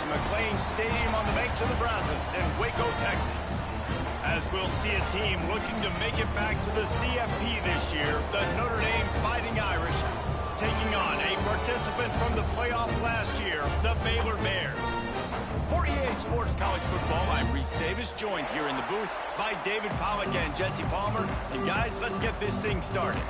McLean Stadium on the banks of the Brazos in Waco, Texas. As we'll see a team looking to make it back to the CFP this year, the Notre Dame Fighting Irish, taking on a participant from the playoff last year, the Baylor Bears. For EA Sports College Football, I'm Reese Davis, joined here in the booth by David Pollack and Jesse Palmer. And guys, let's get this thing started.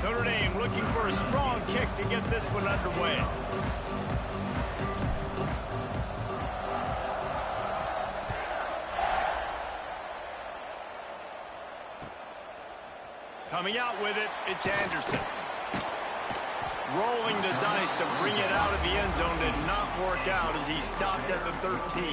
Notre Dame looking for a strong kick to get this one underway. Coming out with it, it's Anderson. Rolling the dice to bring it out of the end zone did not work out as he stopped at the 13.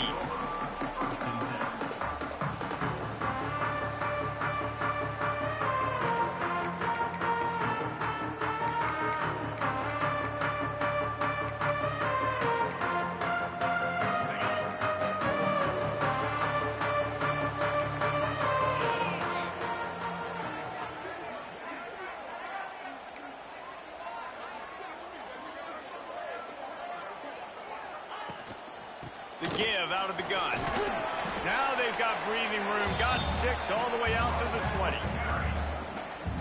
The give out of the gun. Now they've got breathing room. Got 6 all the way out to the 20.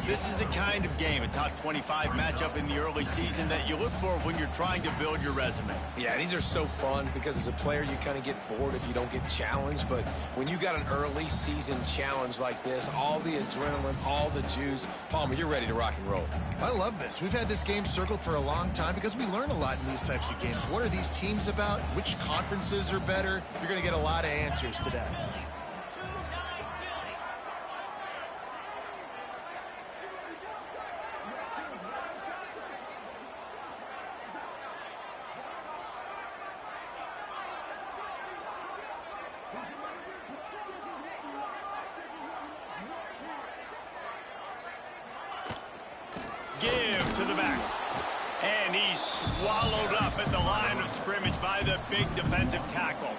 This is a kind of game, a top 25 matchup in the early season that you look for when you're trying to build your resume. Yeah, these are so fun because as a player you kind of get bored if you don't get challenged. But when you got an early season challenge like this, all the adrenaline, all the juice, Palmer, you're ready to rock and roll. I love this. We've had this game circled for a long time because we learn a lot in these types of games. What are these teams about? Which conferences are better? You're going to get a lot of answers today. Give to the back. And he's swallowed up at the line of scrimmage by the big defensive tackle.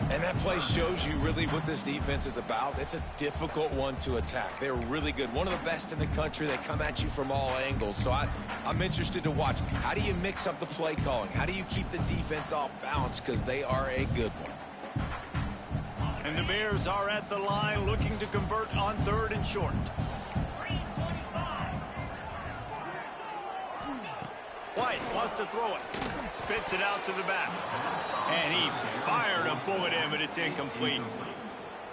And that play shows you really what this defense is about. It's a difficult one to attack. They're really good. One of the best in the country. They come at you from all angles. So I'm interested to watch. How do you mix up the play calling? How do you keep the defense off balance? Because they are a good one. And the Bears are at the line looking to convert on 3rd and short. White wants to throw it. Spits it out to the back. And he fired a bullet in, but it's incomplete.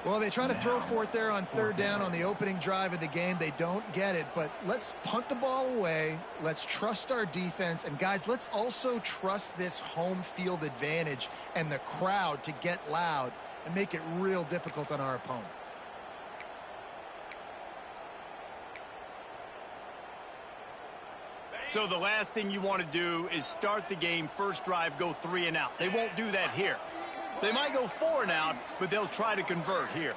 Well, they try to throw for it there on 3rd down on the opening drive of the game. They don't get it, but let's punt the ball away. Let's trust our defense. And, guys, let's also trust this home field advantage and the crowd to get loud and make it real difficult on our opponent. So the last thing you want to do is start the game, first drive, go 3 and out. They won't do that here. They might go 4 and out, but they'll try to convert here.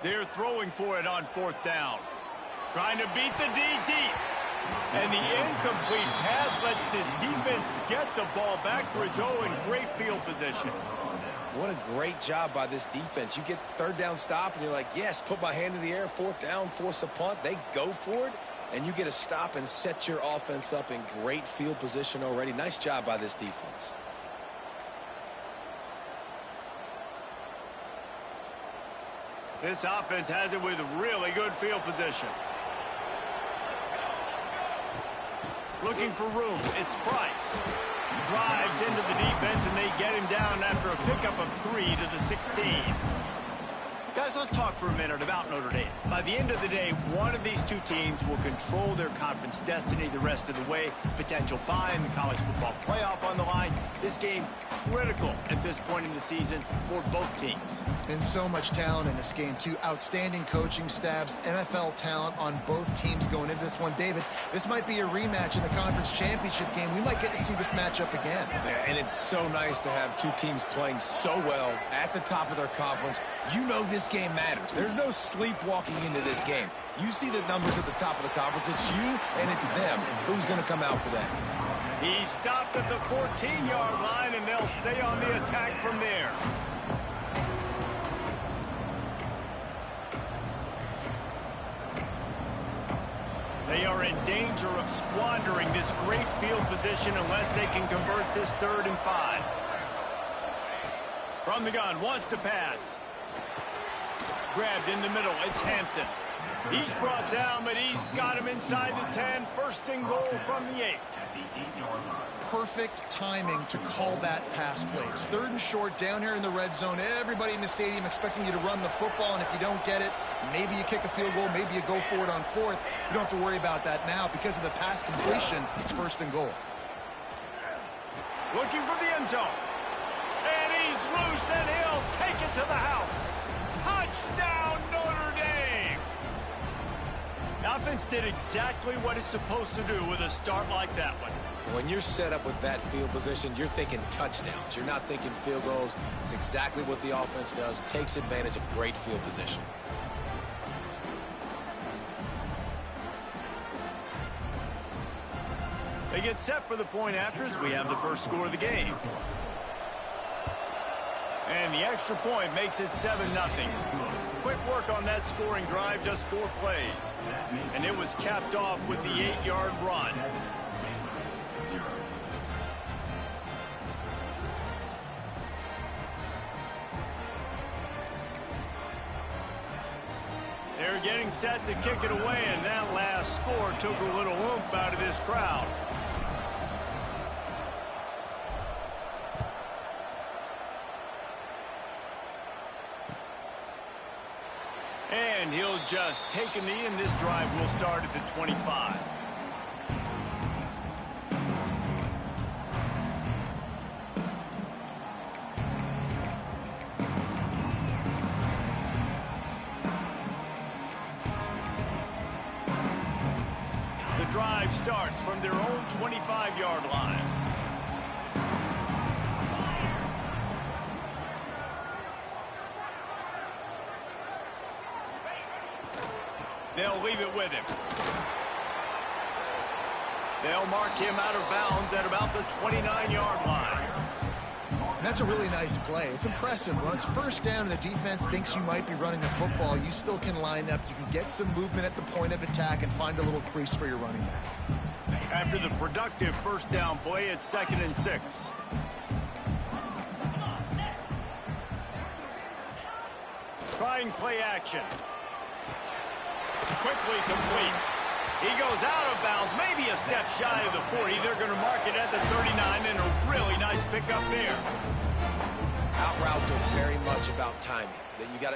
They're throwing for it on 4th down. Trying to beat the D deep. And the incomplete pass lets this defense get the ball back for its own great field position. What a great job by this defense. You get 3rd down stop, and you're like, yes, put my hand in the air, 4th down, force a punt. They go for it. And you get a stop and set your offense up in great field position already. Nice job by this defense. This offense has it with really good field position. Looking for room. It's Price. Drives into the defense, and they get him down after a pickup of 3 to the 16. Guys, let's talk for a minute about Notre Dame. By the end of the day, one of these two teams will control their conference destiny the rest of the way. Potential bye in the college football playoff on the line. This game critical at this point in the season for both teams. And so much talent in this game, too. Outstanding coaching staffs, NFL talent on both teams going into this one. David, this might be a rematch in the conference championship game. We might get to see this matchup again. Yeah, and it's so nice to have two teams playing so well at the top of their conference. You know this game matters. There's no sleepwalking into this game. You see the numbers at the top of the conference. It's you and it's them. Who's going to come out today? He stopped at the 14-yard line, and they'll stay on the attack from there. in danger of squandering this great field position unless they can convert this 3rd and 5. From the gun, wants to pass. Grabbed in the middle, it's Hampton. He's brought down, but he's got him inside the 10. 1st and goal from the 8. Perfect timing to call that pass play. It's 3rd and short down here in the red zone. Everybody in the stadium expecting you to run the football, and if you don't get it, maybe you kick a field goal, maybe you go for it on 4th. You don't have to worry about that now. Because of the pass completion, it's 1st and goal. Looking for the end zone. And he's loose, and he'll take it to the house. Touchdown, Notre Dame! The offense did exactly what it's supposed to do with a start like that one. When you're set up with that field position, you're thinking touchdowns. You're not thinking field goals. It's exactly what the offense does. Takes advantage of great field position. They get set for the point after as we have the first score of the game. And the extra point makes it 7-0. Quick work on that scoring drive, just 4 plays. And it was capped off with the 8-yard run. They're getting set to kick it away, and that last score took a little oomph out of this crowd. And he'll just take a knee, and this drive will start at the 25. The drive starts from their own 25-yard line. They'll leave it with him. They'll mark him out of bounds at about the 29-yard line. And that's a really nice play. It's impressive. When it's 1st down and the defense thinks you might be running the football, you still can line up. You can get some movement at the point of attack and find a little crease for your running back. After the productive 1st down play, it's 2nd and 6. Trying play action. Quickly complete. He goes out of bounds, maybe a step shy of the 40. They're going to mark it at the 39, and a really nice pickup there. Out routes are very much about timing.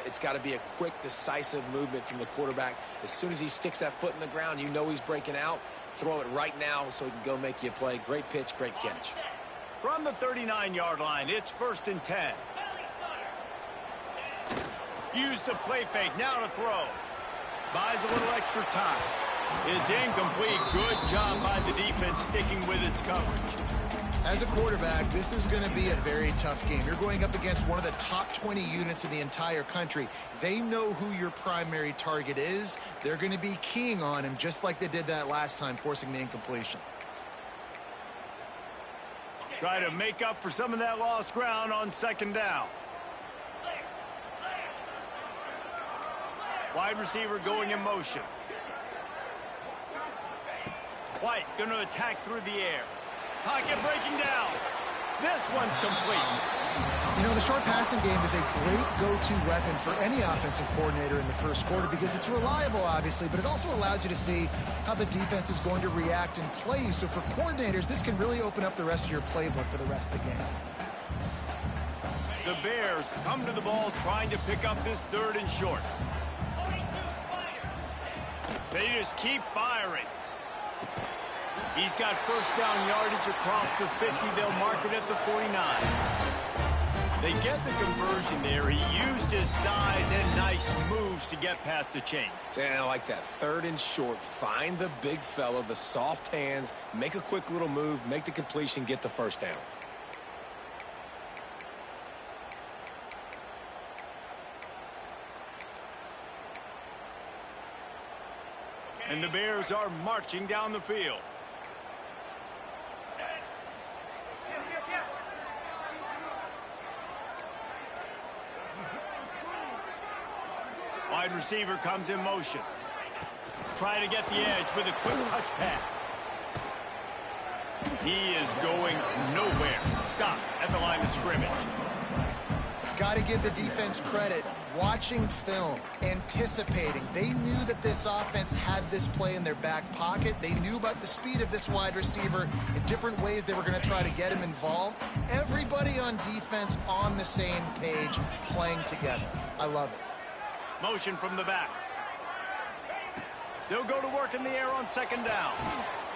It's got to be a quick, decisive movement from the quarterback. As soon as he sticks that foot in the ground, you know he's breaking out. Throw it right now so he can go make you a play. Great pitch, great catch. From the 39-yard line, it's 1st and 10. Use the play fake, now to throw. Buys a little extra time. It's incomplete. Good job by the defense sticking with its coverage. As a quarterback, this is going to be a very tough game. You're going up against one of the top 20 units in the entire country. They know who your primary target is. They're going to be keying on him just like they did that last time, forcing the incompletion. Try to make up for some of that lost ground on 2nd down. Wide receiver going in motion. White going to attack through the air. Pocket breaking down. This one's complete. You know, the short passing game is a great go-to weapon for any offensive coordinator in the 1st quarter because it's reliable, obviously, but it also allows you to see how the defense is going to react and play you. So for coordinators, this can really open up the rest of your playbook for the rest of the game. The Bears come to the ball trying to pick up this 3rd and short. They just keep firing. He's got 1st down yardage across the 50. They'll mark it at the 49. They get the conversion there. He used his size and nice moves to get past the chains. And I like that. 3rd and short. Find the big fella, the soft hands, make a quick little move, make the completion, get the 1st down. And the Bears are marching down the field. Wide receiver comes in motion. try to get the edge with a quick touch pass. He is going nowhere. Stop at the line of scrimmage. Got to give the defense credit. Watching film, anticipating. They knew that this offense had this play in their back pocket. They knew about the speed of this wide receiver in different ways they were going to try to get him involved. Everybody on defense on the same page, playing together. I love it. Motion from the back. They'll go to work in the air on second down.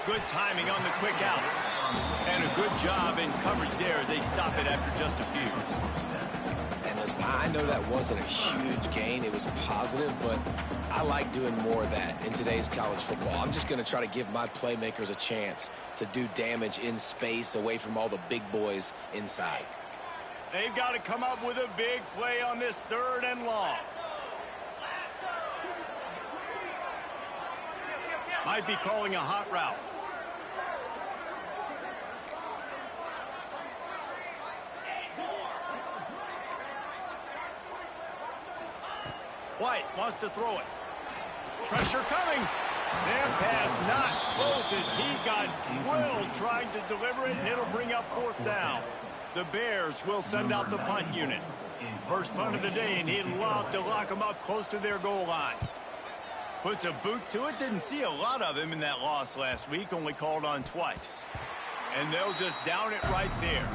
Good timing on the quick out. And a good job in coverage there as they stop it after just a few. And listen, I know that wasn't a huge gain. It was positive, but I like doing more of that in today's college football. I'm just going to try to give my playmakers a chance to do damage in space away from all the big boys inside. They've got to come up with a big play on this 3rd and long. Might be calling a hot route. White wants to throw it. Pressure coming. That pass not close as he got drilled trying to deliver it, and it'll bring up 4th down. The Bears will send out the punt unit. First punt of the day, and he'd love to lock them up close to their goal line. Puts a boot to it. Didn't see a lot of him in that loss last week, only called on twice. And they'll just down it right there.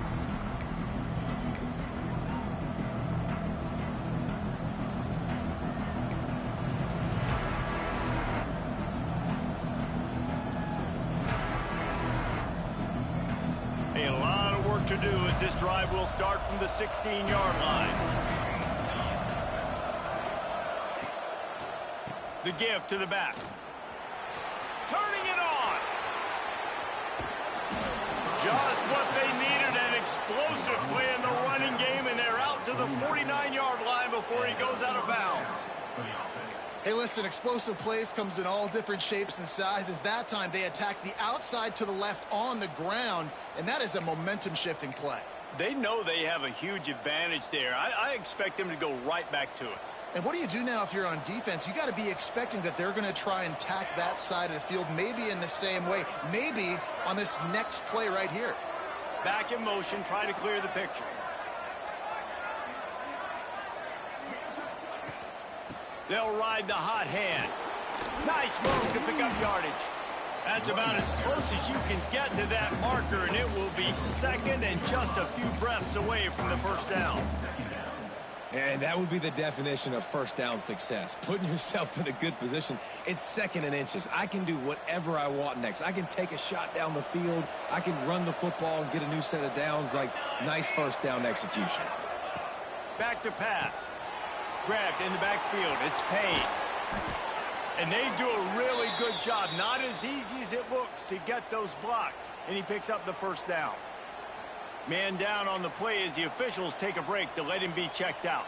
A lot of work to do as this drive will start from the 16-yard line. The give to the back. Turning it on. Just what they needed, an explosive play in the running game, and they're out to the 49-yard line before he goes out of bounds. Hey, listen, explosive plays comes in all different shapes and sizes. That time they attack the outside to the left on the ground, and that is a momentum-shifting play. They know they have a huge advantage there. I expect them to go right back to it. And what do you do now if you're on defense? You got to be expecting that they're going to try and tack that side of the field, maybe in the same way, maybe on this next play right here. Back in motion, try to clear the picture. They'll ride the hot hand. Nice move to pick up yardage. That's about as close as you can get to that marker, and it will be 2nd and just a few breaths away from the 1st down. And that would be the definition of 1st down success. Putting yourself in a good position. It's 2nd and inches. I can do whatever I want next. I can take a shot down the field. I can run the football and get a new set of downs. Like, nice 1st down execution. Back to pass. Grabbed in the backfield. It's Payne. And they do a really good job. Not as easy as it looks to get those blocks. And he picks up the 1st down. Man down on the play as the officials take a break to let him be checked out.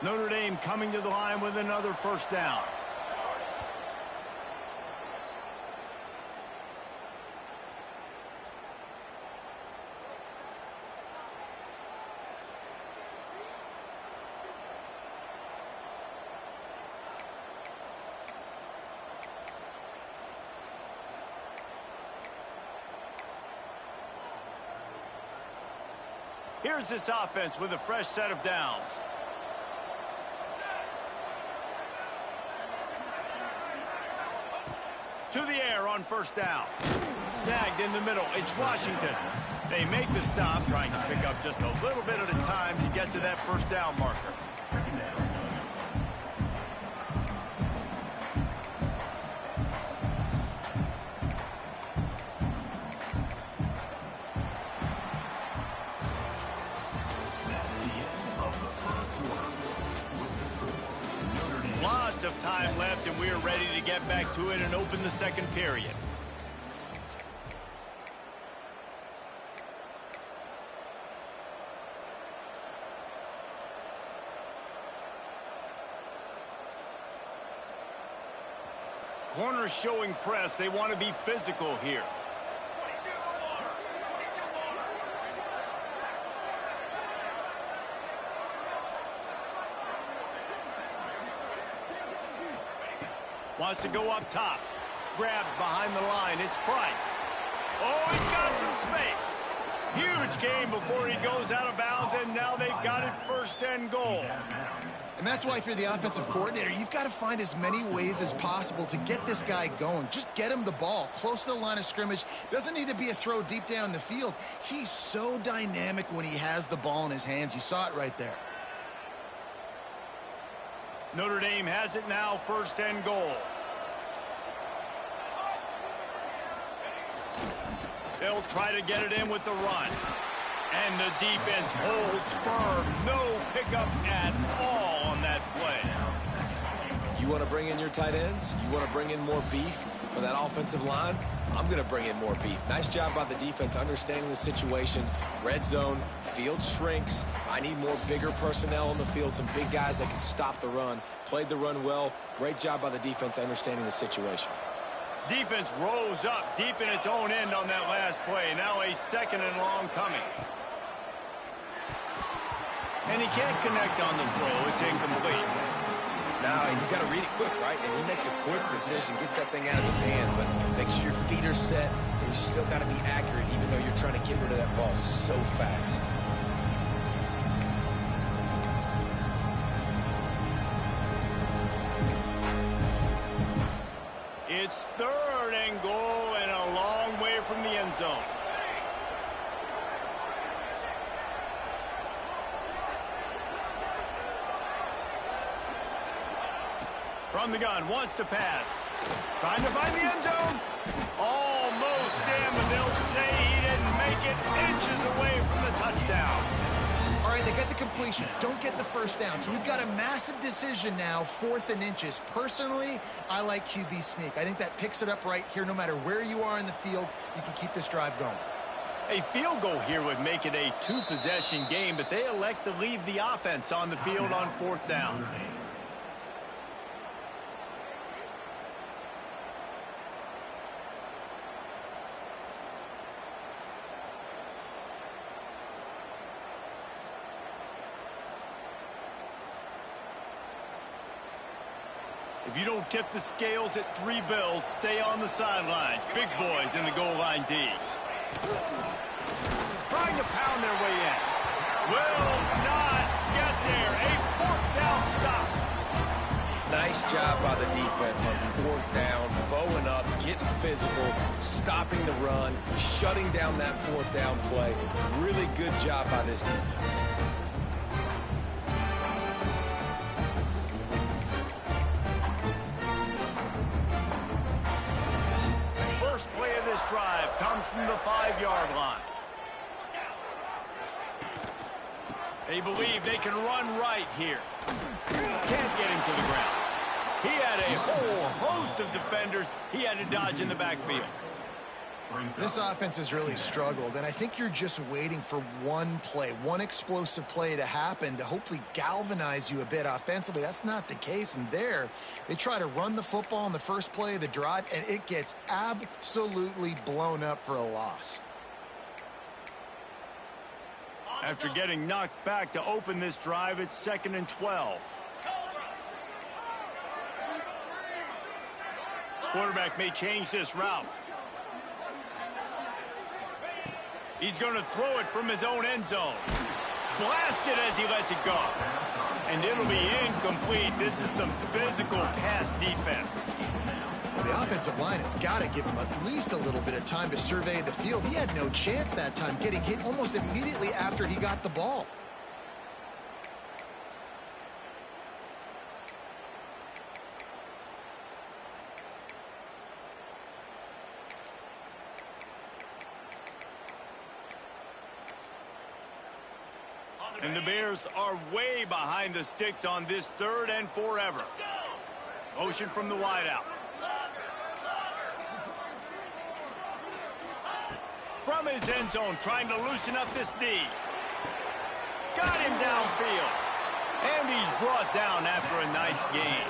Notre Dame coming to the line with another 1st down. Here's this offense with a fresh set of downs. To the air on 1st down. Snagged in the middle. It's Washington. They make the stop, trying to pick up just a little bit at a time to get to that 1st down marker. Lots of time left, and we're ready to get back to it and open the 2nd period. Corners showing press. They want to be physical here. Wants to go up top. Grabbed behind the line. It's Price. Oh, he's got some space. Huge game before he goes out of bounds, and now they've got it 1st and goal. And that's why if you're the offensive coordinator, you've got to find as many ways as possible to get this guy going. Just get him the ball close to the line of scrimmage. Doesn't need to be a throw deep down the field. He's so dynamic when he has the ball in his hands. You saw it right there. Notre Dame has it now, 1st and goal. They'll try to get it in with the run. And the defense holds firm. No pickup at all on that play. You want to bring in your tight ends? You want to bring in more beef for that offensive line? I'm going to bring in more beef. Nice job by the defense understanding the situation. Red zone, field shrinks. I need more bigger personnel on the field, some big guys that can stop the run. Played the run well. Great job by the defense understanding the situation. Defense rose up deep in its own end on that last play. Now a 2nd and long coming. And he can't connect on the throw. It's incomplete. Now, you got to read it quick, right? And he makes a quick decision, gets that thing out of his hand, but make sure your feet are set, and you still got to be accurate, even though you're trying to get rid of that ball so fast. It's 3rd and goal and a long way from the end zone. From the gun, wants to pass. Trying to find the end zone. Almost in, but they'll say he didn't make it, inches away from the touchdown. All right, they get the completion. Don't get the 1st down. So we've got a massive decision now, 4th and inches. Personally, I like QB sneak. I think that picks it up right here. No matter where you are in the field, you can keep this drive going. A field goal here would make it a 2-possession game, but they elect to leave the offense on the field on 4th down. If you don't tip the scales at 3 bills, stay on the sidelines. Big boys in the goal line D. Trying to pound their way in. Will not get there. A 4th down stop. Nice job by the defense on 4th down, bowing up, getting physical, stopping the run, shutting down that 4th down play. Really good job by this defense. Drive comes from the 5-yard line. They believe they can run right here. Can't get him to the ground. He had a whole host of defenders he had to dodge in the backfield. This offense has really struggled, and I think you're just waiting for one play, one explosive play to happen to hopefully galvanize you a bit offensively. That's not the case, and there they try to run the football in the first play of the drive, and it gets absolutely blown up for a loss. After getting knocked back to open this drive, it's 2nd and 12. Quarterback may change this route. He's going to throw it from his own end zone. Blasted as he lets it go. And it'll be incomplete. This is some physical pass defense. The offensive line has got to give him at least a little bit of time to survey the field. He had no chance that time, getting hit almost immediately after he got the ball. And the Bears are way behind the sticks on this 3rd and forever. Motion from the wideout. From his end zone, trying to loosen up this D. Got him downfield. And he's brought down after a nice gain.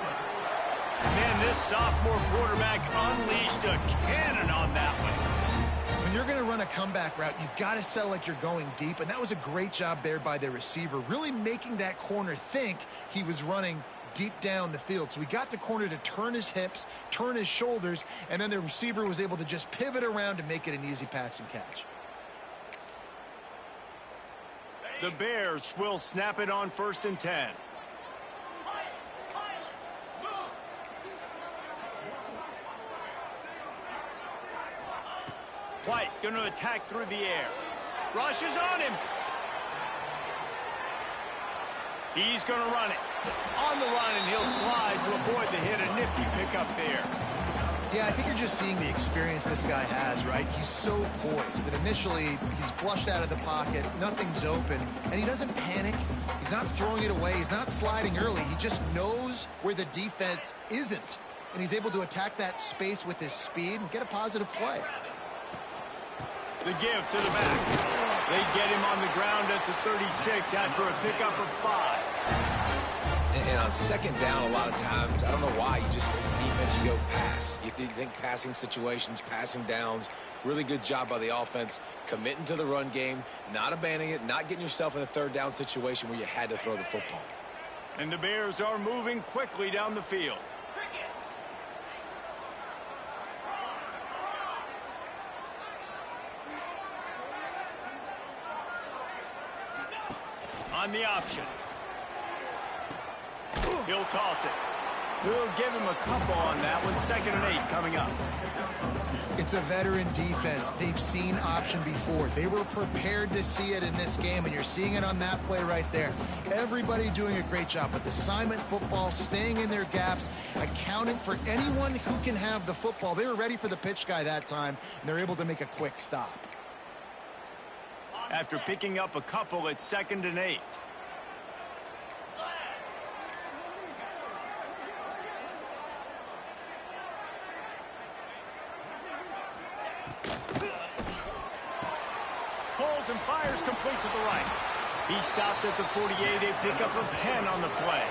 Man, this sophomore quarterback unleashed a cannon on that one. When you're going to run a comeback route, you've got to sell like you're going deep, and that was a great job there by the receiver, really making that corner think he was running deep down the field. So we got the corner to turn his hips, turn his shoulders, and then the receiver was able to just pivot around and make it an easy pass and catch. The Bears will snap it on 1st and 10. White going to attack through the air. Rushes on him. He's going to run it. On the run, and he'll slide to avoid the hit. A nifty pickup there. Yeah, I think you're just seeing the experience this guy has, right? He's so poised that initially he's flushed out of the pocket, nothing's open, and he doesn't panic. He's not throwing it away. He's not sliding early. He just knows where the defense isn't, and he's able to attack that space with his speed and get a positive play. The give to the back. They get him on the ground at the 36 after a pickup of 5. And on 2nd down, a lot of times, I don't know why, you just, as a defense, you go pass. You think passing situations, passing downs. Really good job by the offense, committing to the run game, not abandoning it, not getting yourself in a 3rd down situation where you had to throw the football. And the Bears are moving quickly down the field. On the option. He'll toss it. We'll give him a couple on that one. 2nd and 8 coming up. It's a veteran defense. They've seen option before. They were prepared to see it in this game, and you're seeing it on that play right there. Everybody doing a great job with assignment football, staying in their gaps, accounting for anyone who can have the football. They were ready for the pitch guy that time, and they're able to make a quick stop. After picking up a couple, it's 2nd and 8. Holds and fires complete to the right. He stopped at the 48, a pickup of 10 on the play.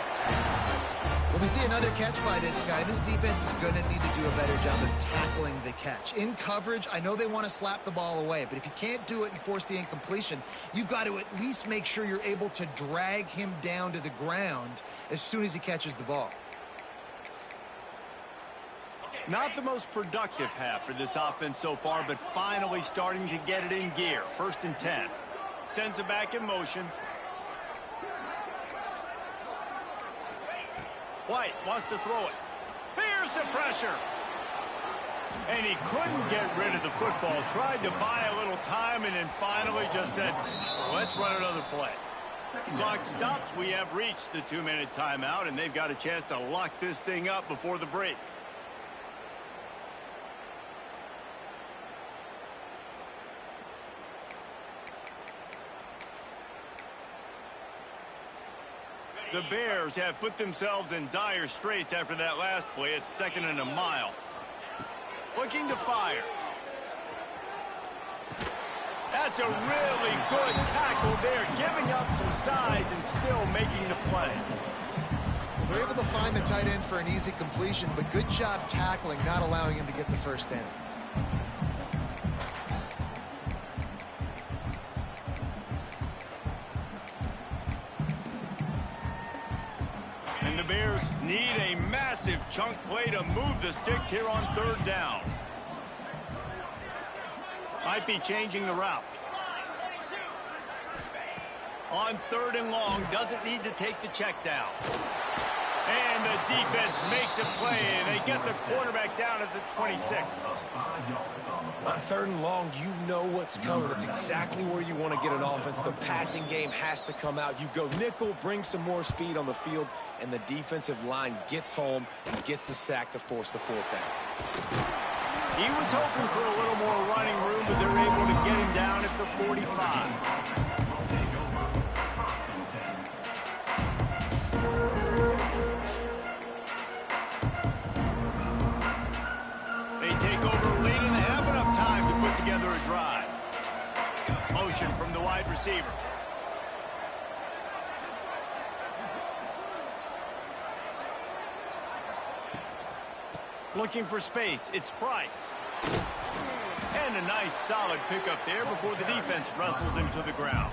Well, we see another catch by this guy. This defense is going to need to do a better job of tackling the catch. In coverage, I know they want to slap the ball away, but if you can't do it and force the incompletion, you've got to at least make sure you're able to drag him down to the ground as soon as he catches the ball. Not the most productive half for this offense so far, but finally starting to get it in gear. 1st and 10. Sends it back in motion. White wants to throw it. Here's the pressure. And he couldn't get rid of the football. Tried to buy a little time and then finally just said, let's run another play. Clock stops. We have reached the 2-minute timeout, and they've got a chance to lock this thing up before the break. The Bears have put themselves in dire straits after that last play. It's 2nd and a mile. Looking to fire. That's a really good tackle there, giving up some size and still making the play. They're able to find the tight end for an easy completion, but good job tackling, not allowing him to get the 1st down. And the Bears need a massive chunk play to move the sticks here on 3rd down. Might be changing the route. On 3rd and long, doesn't need to take the check down. And the defense makes a play, and they get the quarterback down at the 26. On 3rd and long, you know what's coming. That's exactly where you want to get an offense. The passing game has to come out. You go nickel, bring some more speed on the field, and the defensive line gets home and gets the sack to force the 4th down. He was hoping for a little more running room, but they're able to get him down at the 45. They take over late in the half, enough time to put together a drive. Motion from the wide receiver. Looking for space. It's Price. And a nice solid pickup there before the defense wrestles him to the ground.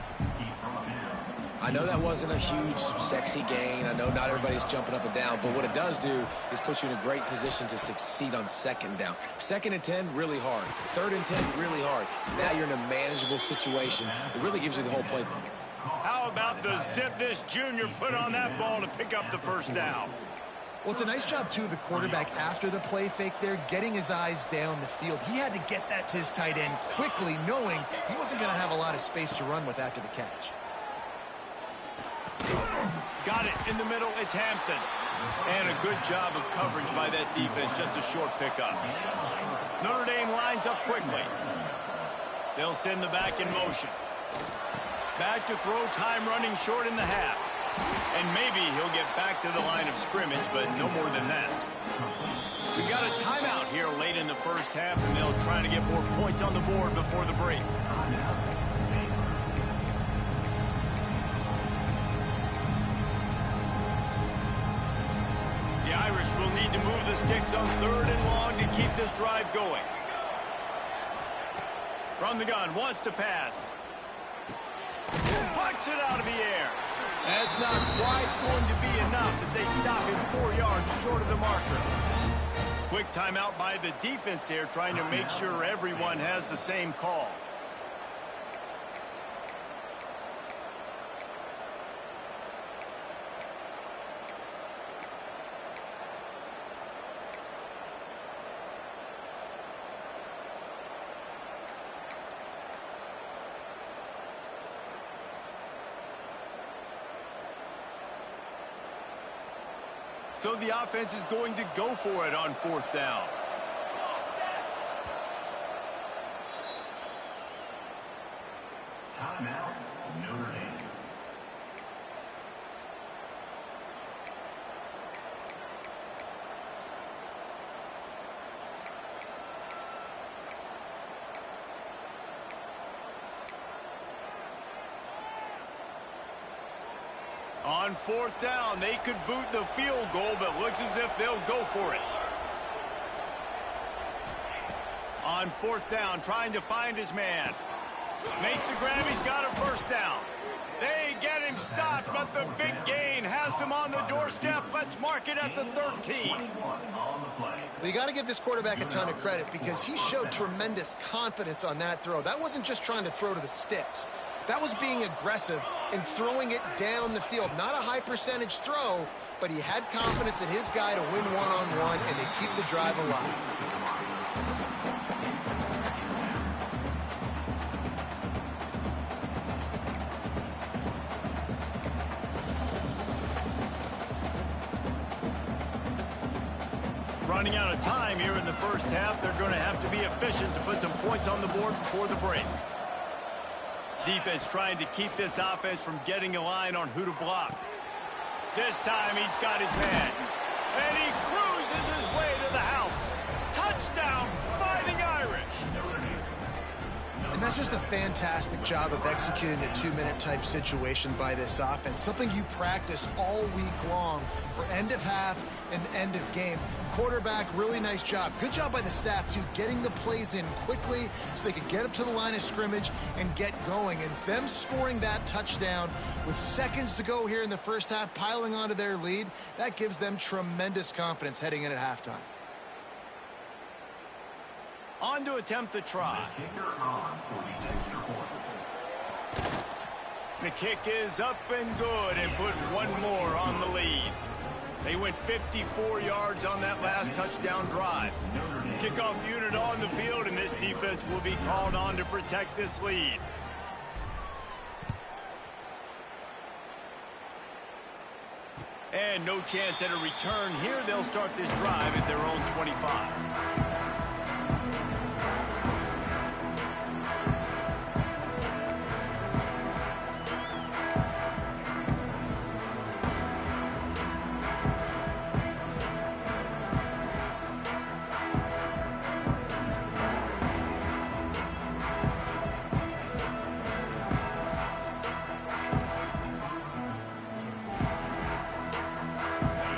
I know that wasn't a huge, sexy gain. I know not everybody's jumping up and down, but what it does do is put you in a great position to succeed on second down. 2nd and 10, really hard. 3rd and 10, really hard. Now you're in a manageable situation. It really gives you the whole playbook. How about the zip this junior put on that ball to pick up the first down? Well, it's a nice job, too, of the quarterback after the play fake there, getting his eyes down the field. He had to get that to his tight end quickly, knowing he wasn't going to have a lot of space to run with after the catch. Got it in the middle. It's Hampton. And a good job of coverage by that defense. Just a short pickup. Notre Dame lines up quickly. They'll send the back in motion. Back to throw, time running short in the half. And maybe he'll get back to the line of scrimmage, but no more than that. We got a timeout here late in the first half, and they'll try to get more points on the board before the break. The Irish will need to move the sticks on 3rd and long to keep this drive going. From the gun, wants to pass. Pucks it out of the air. That's not quite going to be enough as they stop him 4 yards short of the marker. Quick timeout by the defense there, trying to make sure everyone has the same call. So the offense is going to go for it on 4th down. Timeout, Notre Dame. On 4th down, they could boot the field goal, but looks as if they'll go for it. On 4th down, trying to find his man. Makes the grab, he's got a first down. They get him stopped, but the big gain has them on the doorstep. Let's mark it at the 13. Well, you got to give this quarterback a ton of credit because he showed tremendous confidence on that throw. That wasn't just trying to throw to the sticks. That was being aggressive and throwing it down the field. Not a high percentage throw, but he had confidence in his guy to win one-on-one, and they keep the drive alive. Running out of time here in the first half. They're going to have to be efficient to put some points on the board before the break. Defense trying to keep this offense from getting a line on who to block. This time he's got his man. And he cruises his way to the house. Touchdown, Fighting Irish. And that's just a fantastic job of executing the 2-minute type situation by this offense. Something you practice all week long for end of half and end of game. Quarterback, really nice job. Good job by the staff, too, getting the plays in quickly so they could get up to the line of scrimmage and get going. And them scoring that touchdown with seconds to go here in the first half, piling onto their lead, that gives them tremendous confidence heading in at halftime. On to attempt the try. The kick is up and good and put one more on the lead. They went 54 yards on that last touchdown drive. Kickoff unit on the field, and this defense will be called on to protect this lead. And no chance at a return here. They'll start this drive at their own 25.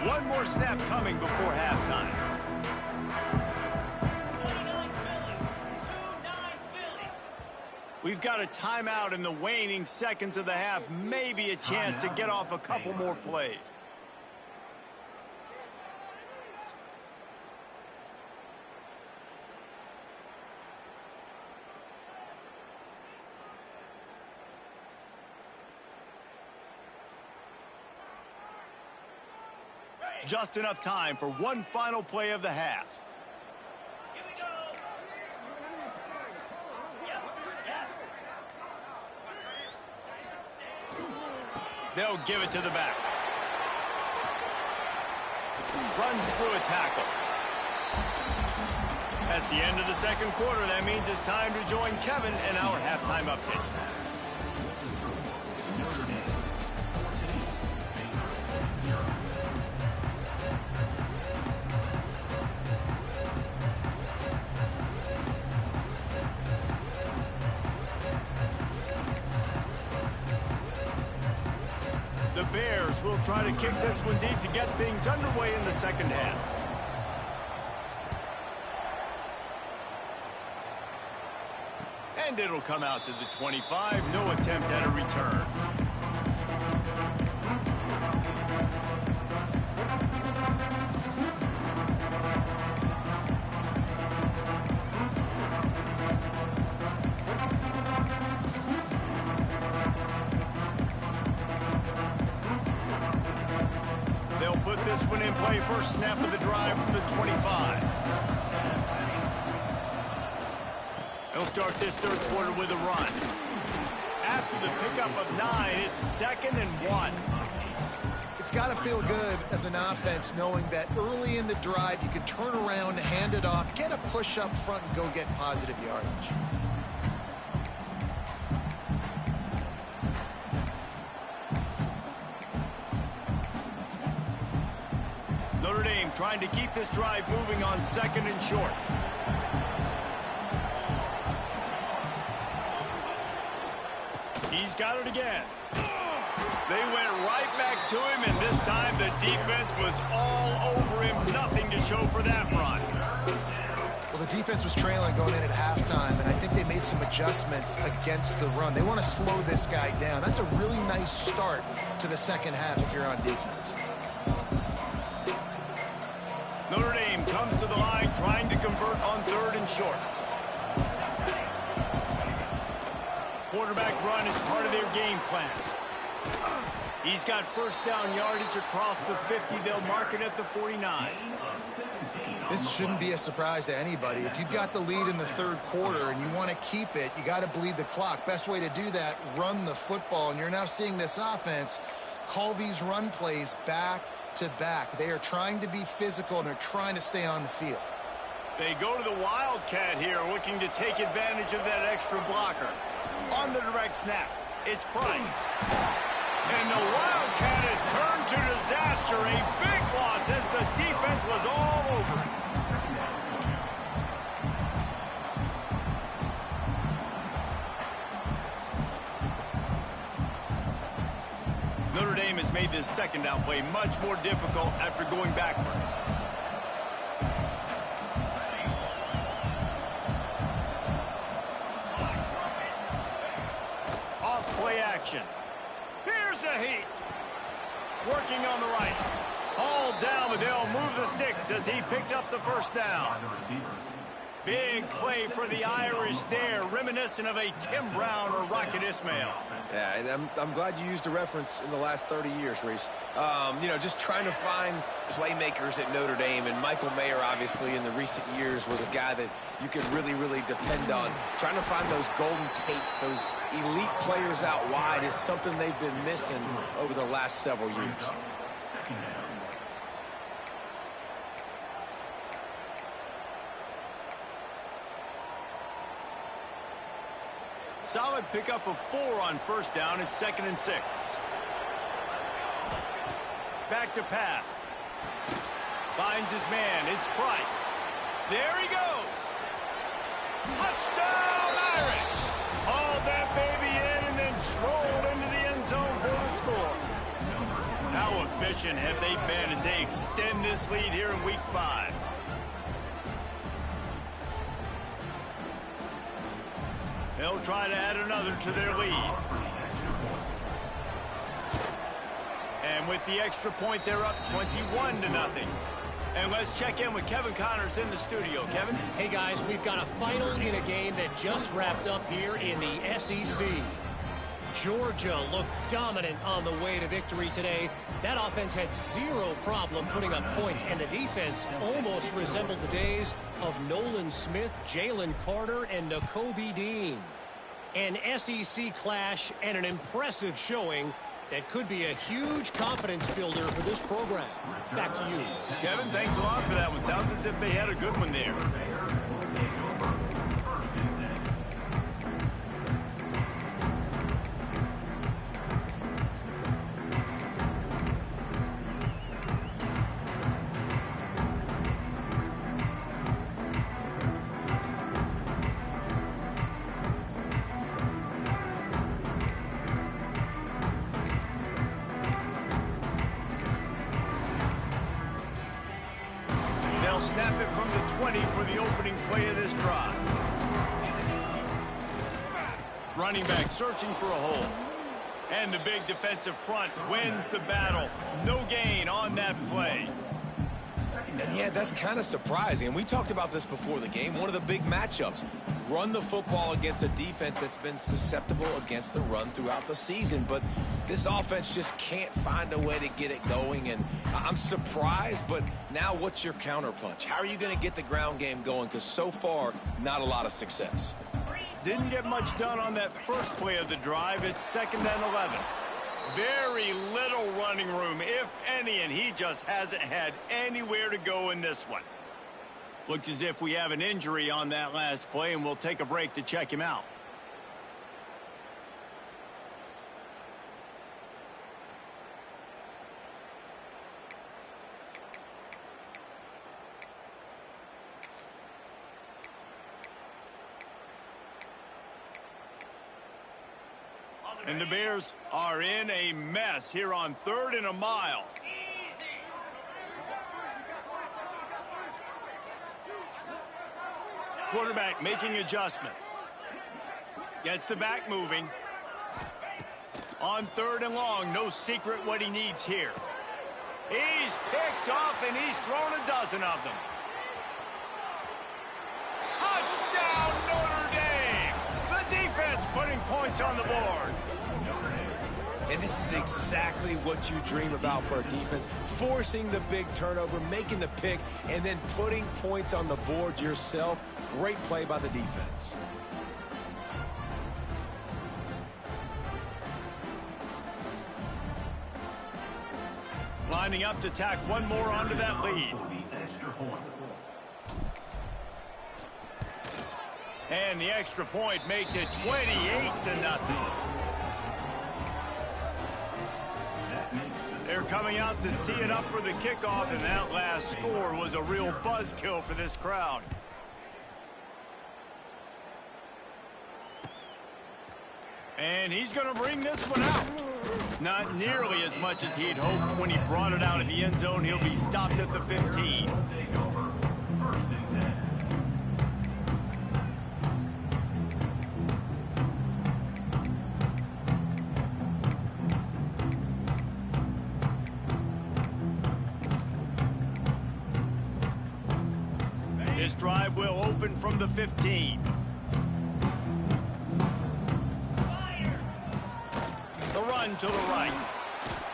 One more snap coming before halftime. We've got a timeout in the waning seconds of the half. Maybe a chance to get off a couple more plays. Just enough time for one final play of the half. They'll give it to the back. Runs through a tackle. That's the end of the second quarter. That means it's time to join Kevin in our halftime update. The Bears will try to kick this one deep to get things underway in the second half. And it'll come out to the 25. No attempt at a return. They'll put this one in play. First snap of the drive from the 25. They'll start this third quarter with a run. After the pickup of 9, it's 2nd and 1. It's got to feel good as an offense knowing that early in the drive you can turn around, hand it off, get a push up front, and go get positive yardage. Notre Dame trying to keep this drive moving on 2nd and short. He's got it again. They went right back to him, and this time the defense was all over him. Nothing to show for that run. Well, the defense was trailing going in at halftime, and I think they made some adjustments against the run. They want to slow this guy down. That's a really nice start to the second half if you're on defense. Notre Dame comes to the line trying to convert on 3rd and short. Quarterback run is part of their game plan. He's got first down yardage across the 50. They'll mark it at the 49. This shouldn't be a surprise to anybody. If you've got the lead in the third quarter and you want to keep it, you got to bleed the clock. Best way to do that, run the football. And you're now seeing this offense call these run plays back to back. They are trying to be physical, and they're trying to stay on the field. They go to the Wildcat here, looking to take advantage of that extra blocker. On the direct snap, it's Price. And the Wildcat has turned to disaster. A big loss as the defense was all over it. Notre Dame has made this second down play much more difficult after going backwards. Off play action. Here's a heat. Working on the right. All down, but they'll move the sticks as he picks up the first down. Big play for the Irish there, reminiscent of a Tim Brown or Rocket Ismail. Yeah, and I'm glad you used a reference in the last 30 years, Reese. You know, just trying to find playmakers at Notre Dame, and Michael Mayer, obviously, in the recent years, was a guy that you could really, really depend on. Trying to find those golden takes, those elite players out wide is something they've been missing over the last several years. Solid pickup of 4 on first down. It's 2nd and 6. Back to pass. Finds his man. It's Price. There he goes. Touchdown, Irish. Hauled that baby in and then strolled into the end zone for the score. How efficient have they been as they extend this lead here in Week 5? They'll try to add another to their lead. And with the extra point, they're up 21-0. And let's check in with Kevin Connors in the studio. Kevin? Hey, guys, we've got a final in a game that just wrapped up here in the SEC. Georgia looked dominant on the way to victory today. That offense had zero problem putting up points, and the defense almost resembled the days of Nolan Smith, Jalen Carter, and Nakobe Dean. An SEC clash and an impressive showing that could be a huge confidence builder for this program. Back to you. Kevin, thanks a lot for that one. Sounds as if they had a good one there. They'll snap it from the 20 for the opening play of this drive. Running back searching for a hole. And the big defensive front wins the battle. No gain on that play. And yeah, that's kind of surprising. And we talked about this before the game. One of the big matchups. Run the football against a defense that's been susceptible against the run throughout the season. But this offense just can't find a way to get it going. And I'm surprised, but now what's your counterpunch? How are you going to get the ground game going? Because so far, not a lot of success. Didn't get much done on that first play of the drive. It's 2nd and 11. Very little running room, if any, and he just hasn't had anywhere to go in this one. Looks as if we have an injury on that last play, and we'll take a break to check him out. And the Bears are in a mess here on 3rd and a mile. Quarterback making adjustments. Gets the back moving. On 3rd and long, no secret what he needs here. He's picked off, and he's thrown a dozen of them. Touchdown, Notre Dame! The defense putting points on the board. And this is exactly what you dream about for a defense. Forcing the big turnover, making the pick, and then putting points on the board yourself. Great play by the defense. Lining up to tack one more onto that lead. And the extra point makes it 28-0. They're coming out to tee it up for the kickoff, and that last score was a real buzzkill for this crowd. And he's going to bring this one out. Not nearly as much as he'd hoped when he brought it out of the end zone. He'll be stopped at the 15. This drive will open from the 15. The run to the right.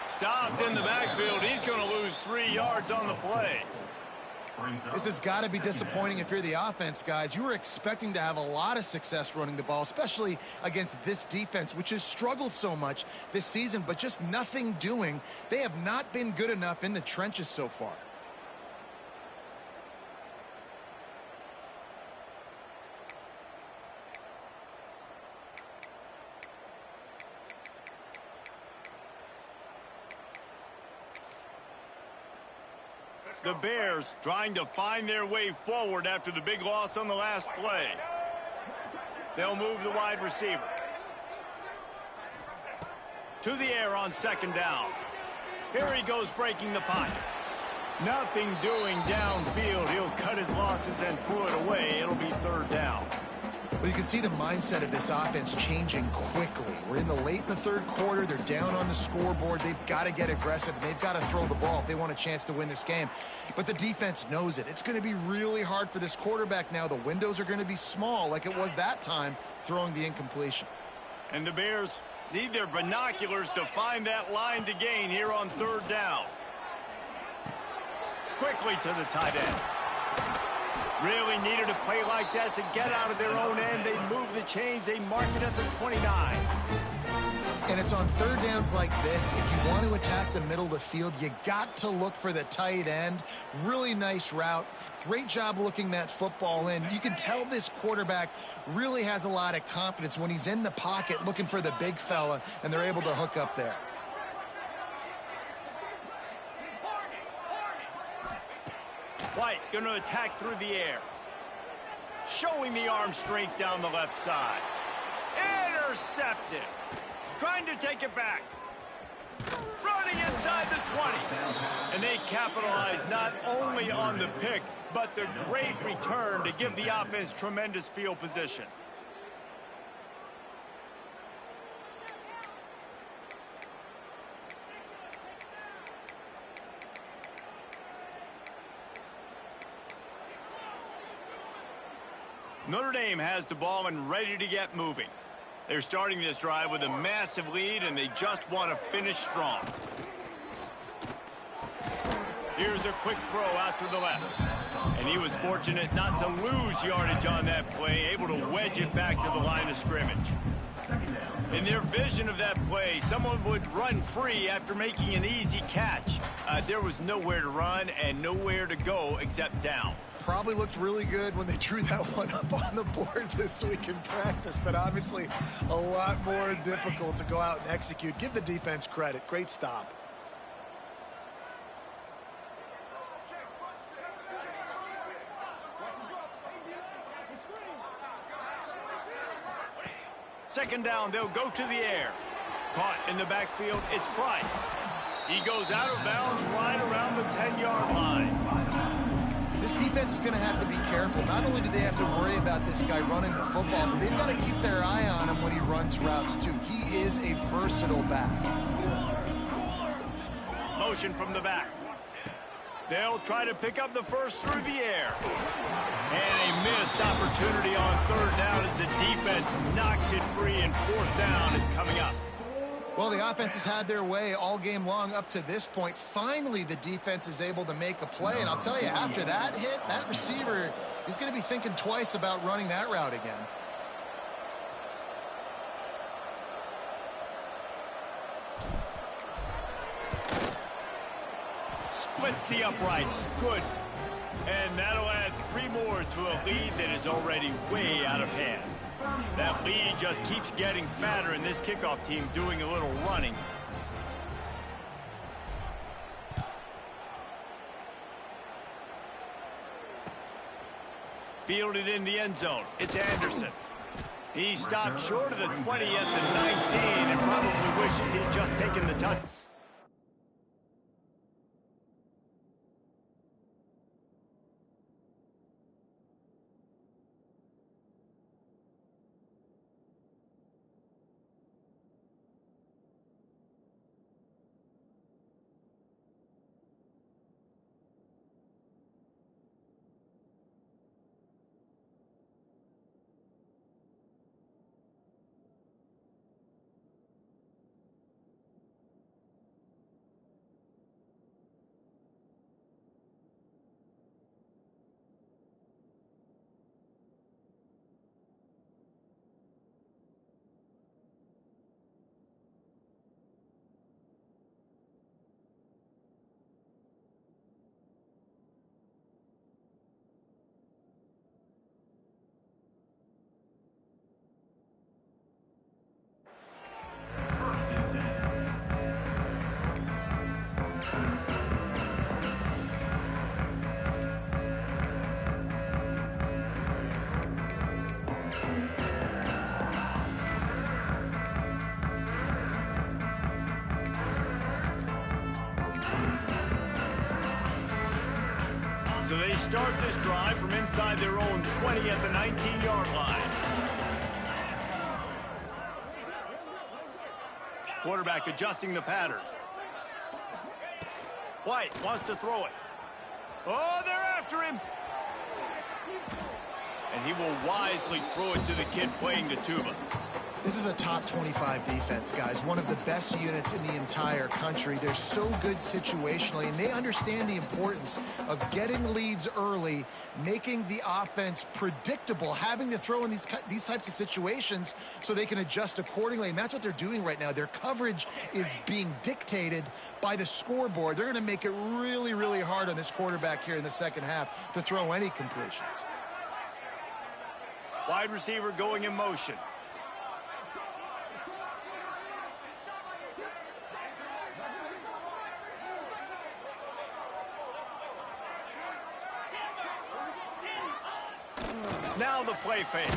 Stopped in the backfield. He's going to lose 3 yards on the play. This has got to be disappointing if you're the offense, guys. You were expecting to have a lot of success running the ball, especially against this defense, which has struggled so much this season, but just nothing doing. They have not been good enough in the trenches so far. The Bears trying to find their way forward after the big loss on the last play. They'll move the wide receiver to the air on 2nd down. Here he goes breaking the pocket. Nothing doing downfield. He'll cut his losses and throw it away. It'll be 3rd down. Well, you can see the mindset of this offense changing quickly. We're in the third quarter. They're down on the scoreboard. They've got to get aggressive. They've got to throw the ball if they want a chance to win this game. But the defense knows it. It's going to be really hard for this quarterback now. The windows are going to be small like it was that time throwing the incompletion. And the Bears need their binoculars to find that line to gain here on third down. Quickly to the tight end. Really needed a play like that to get out of their own end. They move the chains. They mark it at the 29. And it's on third downs like this. If you want to attack the middle of the field, you got to look for the tight end. Really nice route. Great job looking that football in. You can tell this quarterback really has a lot of confidence when he's in the pocket looking for the big fella, and they're able to hook up there. White going to attack through the air. Showing the arm strength down the left side. Intercepted. Trying to take it back. Running inside the 20. And they capitalize not only on the pick, but the great return to give the offense tremendous field position. Notre Dame has the ball and ready to get moving. They're starting this drive with a massive lead, and they just want to finish strong. Here's a quick throw out to the left. And he was fortunate not to lose yardage on that play, able to wedge it back to the line of scrimmage. In their vision of that play, someone would run free after making an easy catch. There was nowhere to run and nowhere to go except down. Probably looked really good when they drew that one up on the board this week in practice, but obviously a lot more difficult to go out and execute. Give the defense credit. Great stop. Second down, they'll go to the air. Caught in the backfield, it's Price. He goes out of bounds right around the 10-yard line. This defense is going to have to be careful. Not only do they have to worry about this guy running the football, but they've got to keep their eye on him when he runs routes, too. He is a versatile back. Motion from the back. They'll try to pick up the first through the air. And a missed opportunity on third down as the defense knocks it free, and fourth down is coming up. Well, the offense has had their way all game long up to this point. Finally, the defense is able to make a play. And I'll tell you, after that hit, that receiver is going to be thinking twice about running that route again. Splits the uprights. Good. And that'll add 3 more to a lead that is already way out of hand. That lead just keeps getting fatter, and this kickoff team doing a little running. Fielded in the end zone. It's Anderson. He stopped short of the 20 at the 19 and probably wishes he'd just taken the touch. So they start this drive from inside their own 20 at the 19-yard line. Quarterback adjusting the pattern. White wants to throw it. Oh, they're after him. And he will wisely throw it to the kid playing the tuba. This is a top 25 defense, guys. One of the best units in the entire country. They're so good situationally, and they understand the importance of getting leads early, making the offense predictable, having to throw in these types of situations so they can adjust accordingly. And that's what they're doing right now. Their coverage is being dictated by the scoreboard. They're going to make it really, really hard on this quarterback here in the second half to throw any completions. Wide receiver going in motion. Now the play fake.